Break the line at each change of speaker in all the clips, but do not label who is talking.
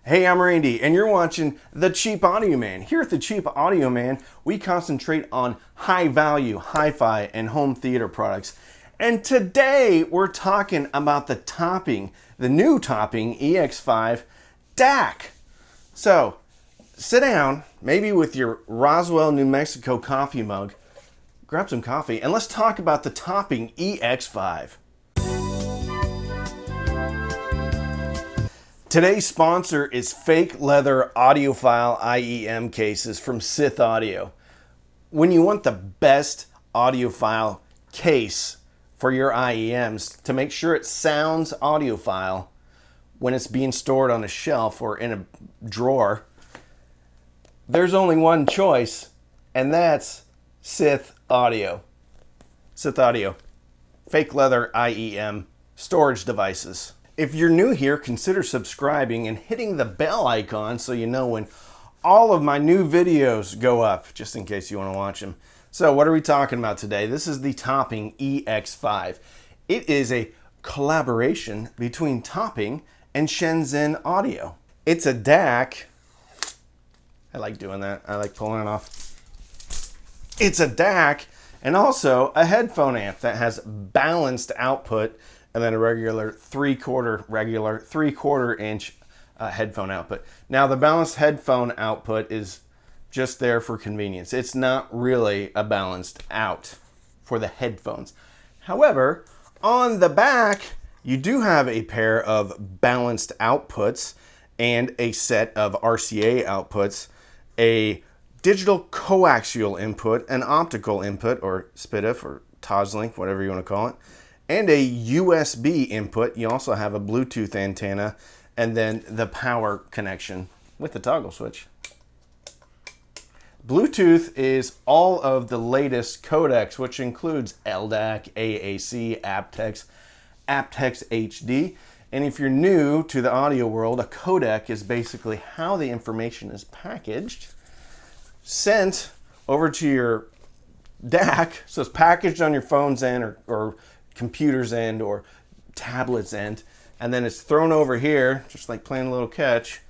Hey, I'm Randy, and you're watching The Cheap Audio Man. Here at The Cheap Audio Man, we concentrate on high-value, hi-fi, and home theater products. And today, we're talking about the topping, the new topping EX5 DAC. So, sit down, maybe with your Roswell, New Mexico coffee mug, grab some coffee, and let's talk about the topping EX5. Today's sponsor is fake leather audiophile IEM cases from Sith Audio. When you want the best audiophile case for your IEMs to make sure it sounds audiophile when it's being stored on a shelf or in a drawer, there's only one choice, and that's Sith Audio. Sith Audio, fake leather IEM storage devices. If you're new here, consider subscribing and hitting the bell icon so you know when all of my new videos go up, just in case you want to watch them. So what are we talking about today? This is the topping EX5. It is a collaboration between Topping and Shenzhen Audio. It's a DAC. I like doing that. I like pulling it off. It's a DAC and also a headphone amp that has balanced output and then a regular three-quarter inch headphone output. Now the balanced headphone output is just there for convenience. It's not really a balanced out for the headphones. However, on the back, you do have a pair of balanced outputs and a set of RCA outputs, a digital coaxial input, an optical input, or SPDIF, or Toslink, whatever you want to call it, and a USB input. You also have a Bluetooth antenna, and then the power connection with the toggle switch. Bluetooth is all of the latest codecs, which includes LDAC, AAC, aptX, aptX HD. And if you're new to the audio world, a codec is basically how the information is packaged, sent over to your DAC. So it's packaged on your phone's end or computer's end or tablet's end, and then it's thrown over here, just like playing a little catch.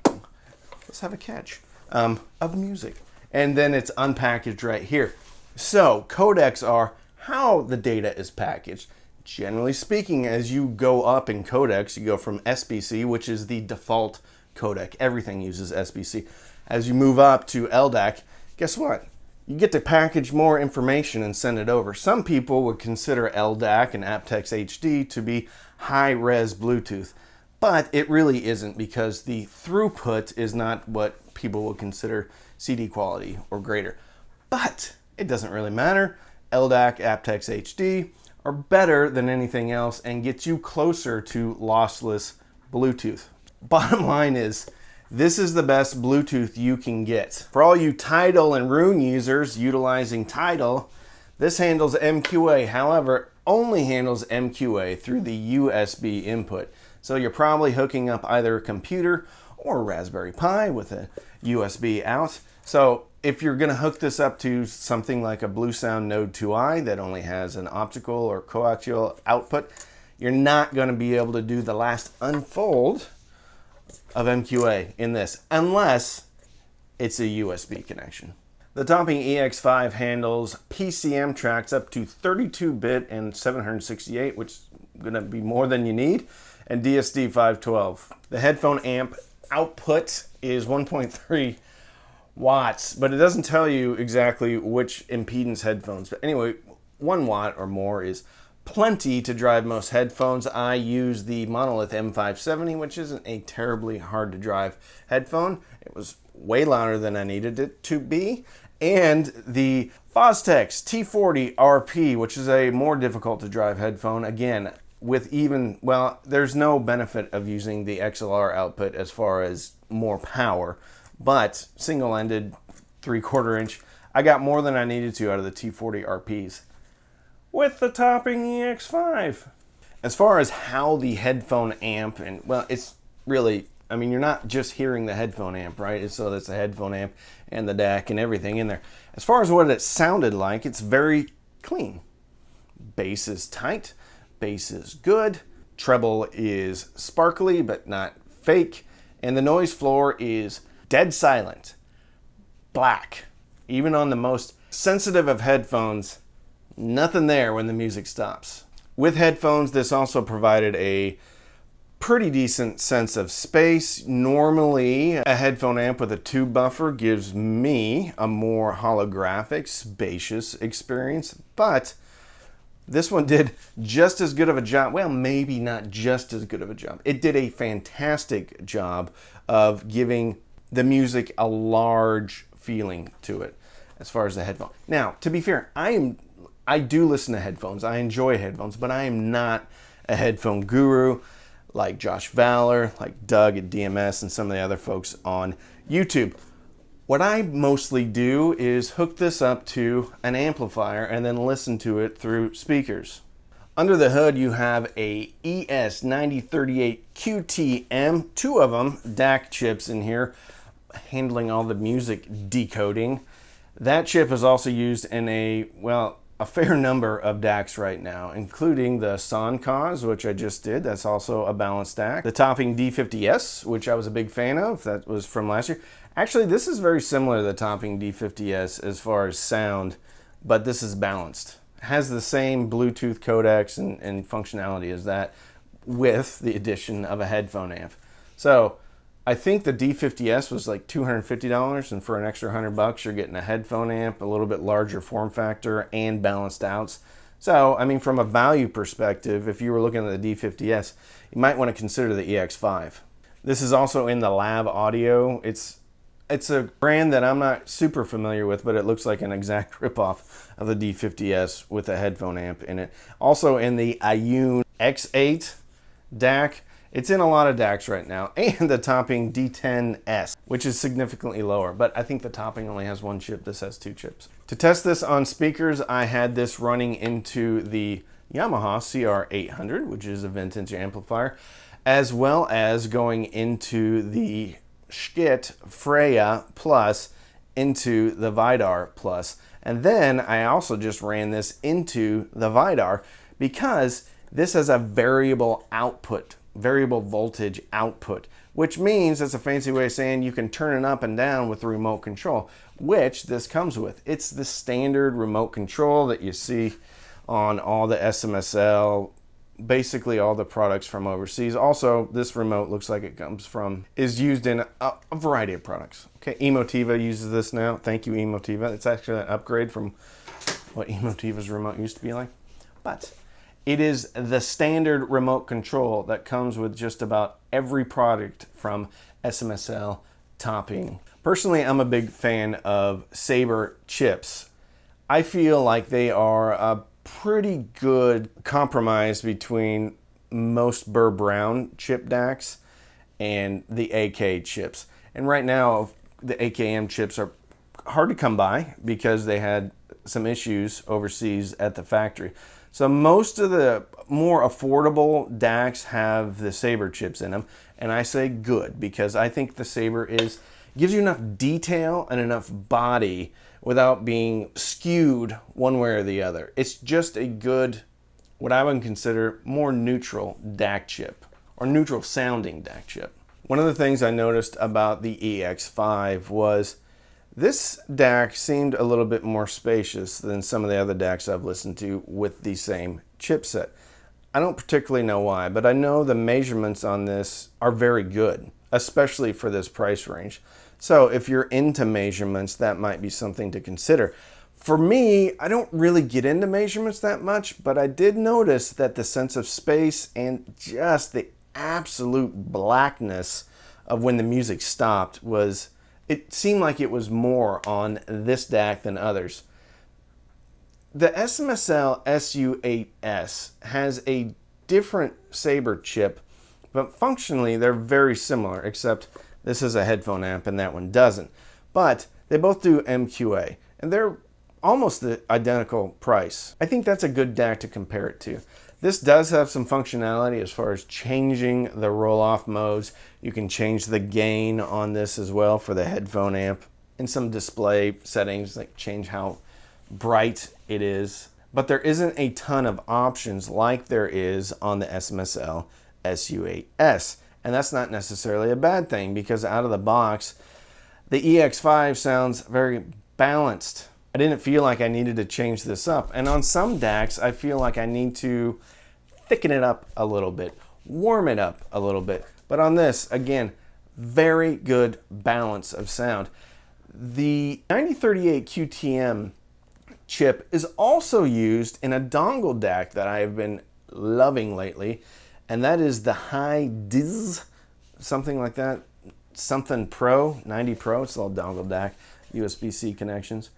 Let's have a catch of music. And then it's unpackaged right here. So codecs are how the data is packaged. Generally speaking, as you go up in codecs, you go from SBC, which is the default codec. Everything uses SBC. As you move up to LDAC, guess what? You get to package more information and send it over. Some people would consider LDAC and aptX HD to be high-res Bluetooth, but it really isn't because the throughput is not what people would consider CD quality or greater. But it doesn't really matter. LDAC, aptX HD are better than anything else and get you closer to lossless Bluetooth. Bottom line is, this is the best Bluetooth you can get. For all you Tidal and Roon users utilizing Tidal, this handles MQA. However, only handles MQA through the USB input. So you're probably hooking up either a computer or a Raspberry Pi with a USB out. So if you're gonna hook this up to something like a Bluesound Node 2i that only has an optical or coaxial output, you're not gonna be able to do the last unfold of MQA in this, unless it's a USB connection. The topping EX5 handles PCM tracks up to 32-bit and 768, which is going to be more than you need, and DSD 512. The headphone amp output is 1.3 watts, but it doesn't tell you exactly which impedance headphones. But anyway, 1 watt or more is plenty to drive most headphones. I use the Monolith M570, which isn't a terribly hard to drive headphone. It was way louder than I needed it to be. And the Fostex T40 RP, which is a more difficult to drive headphone. Again, with there's no benefit of using the XLR output as far as more power, but single-ended 3/4 inch, I got more than I needed to out of the T40 RPs with the topping EX5. As far as how the headphone amp, and well, it's really, I mean, you're not just hearing the headphone amp, right? So that's the headphone amp and the DAC and everything in there. As far as what it sounded like, it's very clean. Bass is tight, bass is good, treble is sparkly but not fake, And the noise floor is dead silent, black. Even on the most sensitive of headphones, nothing there when the music stops. With headphones, this also provided a pretty decent sense of space. Normally, a headphone amp with a tube buffer gives me a more holographic, spacious experience, but this one did just as good of a job. Well, maybe not just as good of a job. It did a fantastic job of giving the music a large feeling to it as far as the headphone. Now, to be fair, I do listen to headphones. I enjoy headphones, but I am not a headphone guru like Josh Valor, like Doug at DMS, and some of the other folks on YouTube. What I mostly do is hook this up to an amplifier and then listen to it through speakers. Under the hood, you have a ES9038 QTM, 2 of them, DAC chips in here, handling all the music decoding. That chip is also used in a fair number of DACs right now, including the Soncause, which I just did. That's also a balanced DAC. The topping D50S, which I was a big fan of. That was from last year. Actually, this is very similar to the topping D50S as far as sound, but this is balanced. It has the same Bluetooth codecs and functionality as that, with the addition of a headphone amp. So I think the D50S was like $250, and for an extra $100, you're getting a headphone amp, a little bit larger form factor, and balanced outs. So, I mean, from a value perspective, if you were looking at the D50S, you might want to consider the EX5. This is also in the Lab Audio. It's a brand that I'm not super familiar with, but it looks like an exact ripoff of the D50S with a headphone amp in it. Also in the Iyun X8 DAC. It's in a lot of DACs right now, and the topping D10S, which is significantly lower, but I think the topping only has 1 chip. This has 2 chips. To test this on speakers, I had this running into the Yamaha CR800, which is a vintage amplifier, as well as going into the Schmidt Freya Plus into the Vidar Plus. And then I also just ran this into the Vidar because this has a variable voltage output, which means it's a fancy way of saying you can turn it up and down with the remote control, which this comes with. It's the standard remote control that you see on all the SMSL, basically all the products from overseas. Also, this remote looks like it is used in a variety of products. Okay, Emotiva uses this now. Thank you, Emotiva. It's actually an upgrade from what Emotiva's remote used to be like. But it is the standard remote control that comes with just about every product from SMSL topping. Personally, I'm a big fan of Sabre chips. I feel like they are a pretty good compromise between most Burr Brown chip DACs and the AK chips. And right now, the AKM chips are hard to come by because they had some issues overseas at the factory. So most of the more affordable DACs have the Sabre chips in them, and I say good because I think the Sabre gives you enough detail and enough body without being skewed one way or the other. It's just a good, what I would consider more neutral DAC chip, or neutral sounding DAC chip. One of the things I noticed about the EX5 was this DAC seemed a little bit more spacious than some of the other DACs I've listened to with the same chipset. I don't particularly know why, but I know the measurements on this are very good, especially for this price range. So if you're into measurements, that might be something to consider. For me, I don't really get into measurements that much, but I did notice that the sense of space and just the absolute blackness of when the music stopped it seemed like it was more on this DAC than others. The SMSL SU8S has a different Sabre chip, but functionally they're very similar, except this is a headphone amp and that one doesn't. But they both do MQA, and they're almost the identical price. I think that's a good DAC to compare it to. This does have some functionality as far as changing the roll-off modes. You can change the gain on this as well for the headphone amp, and some display settings, like change how bright it is. But there isn't a ton of options like there is on the SMSL SU8S. And that's not necessarily a bad thing, because out of the box, the EX5 sounds very balanced. I didn't feel like I needed to change this up. And on some DACs, I feel like I need to thicken it up a little bit, warm it up a little bit. But on this, again, very good balance of sound. The 9038 QTM chip is also used in a dongle DAC that I have been loving lately, and that is the High Diz, something like that, something Pro, 90 Pro. It's all dongle DAC, USB-C connections.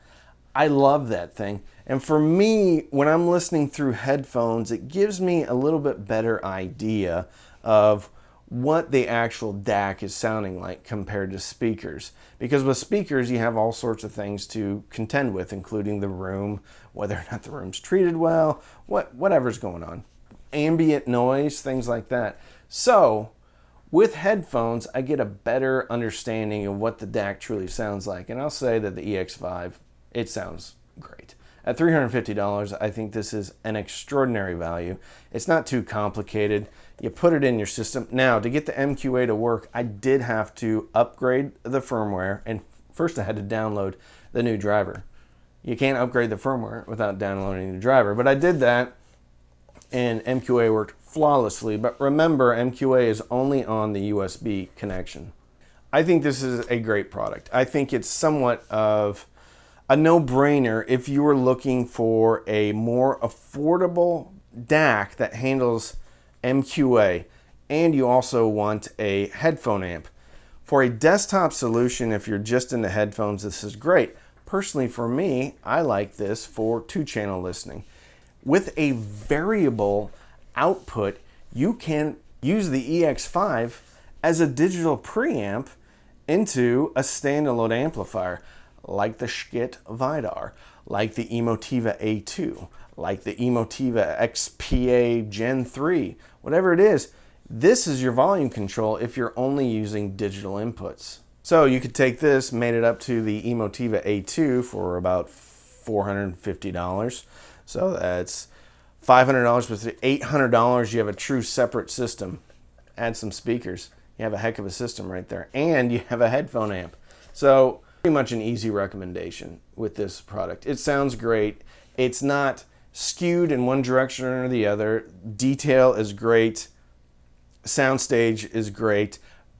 I love that thing. And for me, when I'm listening through headphones, it gives me a little bit better idea of what the actual DAC is sounding like compared to speakers. Because with speakers, you have all sorts of things to contend with, including the room, whether or not the room's treated well, whatever's going on. Ambient noise, things like that. So, with headphones, I get a better understanding of what the DAC truly sounds like. And I'll say that the EX5, it sounds great. At $350, I think this is an extraordinary value. It's not too complicated. You put it in your system. Now, to get the MQA to work, I did have to upgrade the firmware, and first I had to download the new driver. You can't upgrade the firmware without downloading the driver, but I did that, and MQA worked flawlessly. But remember, MQA is only on the USB connection. I think this is a great product. I think it's somewhat of a no-brainer if you were looking for a more affordable DAC that handles MQA, and you also want a headphone amp. For a desktop solution, if you're just into headphones, this is great. Personally, for me, I like this for 2-channel listening. With a variable output, you can use the EX5 as a digital preamp into a standalone amplifier, like the Skit Vidar, like the Emotiva A2, like the Emotiva XPA Gen 3, whatever it is. This is your volume control if you're only using digital inputs. So you could take this, made it up to the Emotiva A2 for about $450. So that's $500 plus $800. You have a true separate system. Add some speakers. You have a heck of a system right there. And you have a headphone amp. So pretty much an easy recommendation with this product. It sounds great. It's not skewed in one direction or the other. Detail is great. Soundstage is great.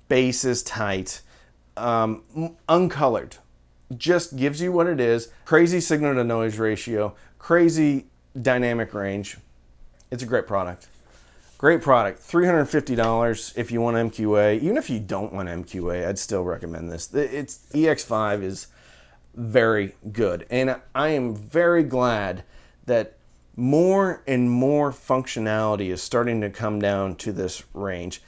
Bass is tight. Uncolored. Just gives you what it is. Crazy signal to noise ratio. Crazy dynamic range. It's a great product. Great product. $350 if you want MQA. Even if you don't want MQA, I'd still recommend this. EX5 is very good. And I am very glad that more and more functionality is starting to come down to this range.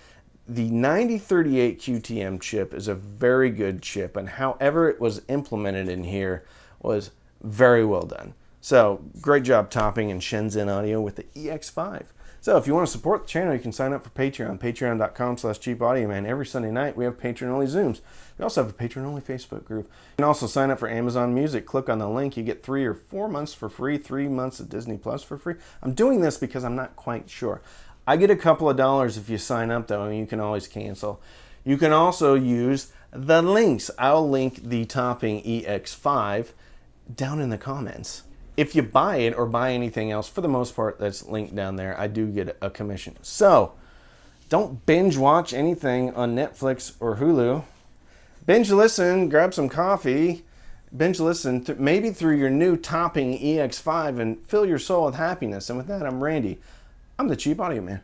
The 9038 QTM chip is a very good chip, and however it was implemented in here was very well done. So great job topping and Shenzhen Audio with the EX5. So if you want to support the channel, you can sign up for Patreon, patreon.com/cheapaudioman. Every Sunday night, we have Patreon-only Zooms. We also have a Patreon-only Facebook group. You can also sign up for Amazon Music. Click on the link. You get 3 or 4 months for free, 3 months of Disney Plus for free. I'm doing this because I'm not quite sure. I get a couple of dollars if you sign up, though, and you can always cancel. You can also use the links. I'll link the topping EX5 down in the comments. If you buy it or buy anything else, for the most part, that's linked down there, I do get a commission. So, don't binge watch anything on Netflix or Hulu. Binge listen, grab some coffee, binge listen, maybe through your new topping EX5, and fill your soul with happiness. And with that, I'm Randy. I'm the Cheap Audio Man.